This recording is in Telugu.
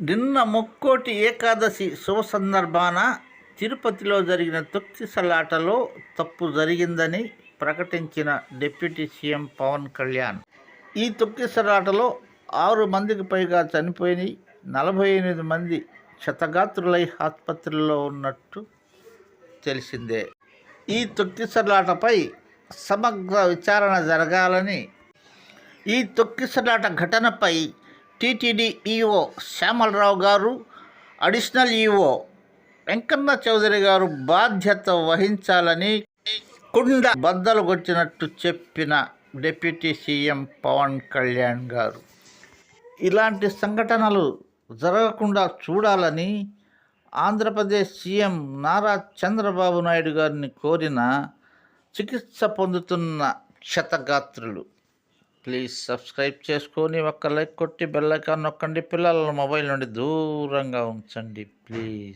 నిన్న ముక్కోటి ఏకాదశి శుభ సందర్భాన తిరుపతిలో జరిగిన తొక్కిసలాటలో తప్పు జరిగిందని ప్రకటించిన డిప్యూటీ సీఎం పవన్ కళ్యాణ్. ఈ తొక్కిసలాటలో 6 మందికి పైగా చనిపోయి 48 మంది క్షతగాత్రులై ఆసుపత్రిలో ఉన్నట్టు తెలిసిందే. ఈ తొక్కిసలాటపై సమగ్ర విచారణ జరగాలని, ఈ తొక్కిసలాట ఘటనపై టీటీడీ ఈఓ శ్యామలరావు గారు, అడిషనల్ ఈఓ వెంకన్న చౌదరి గారు బాధ్యత వహించాలని కుండ బద్దలు కొట్టినట్టు చెప్పిన డిప్యూటీ సీఎం పవన్ కళ్యాణ్ గారు. ఇలాంటి సంఘటనలు జరగకుండా చూడాలని ఆంధ్రప్రదేశ్ సీఎం నారా చంద్రబాబు నాయుడు గారిని కోరిన చికిత్స పొందుతున్న క్షతగాత్రులు ప్లీజ్ సబ్స్క్రైబ్ చేసుకొని ఒక్క లైక్ కొట్టి బెల్ ఐకాన్ నొక్కండి. పిల్లల మొబైల్ నుండి దూరంగా ఉంచండి ప్లీజ్.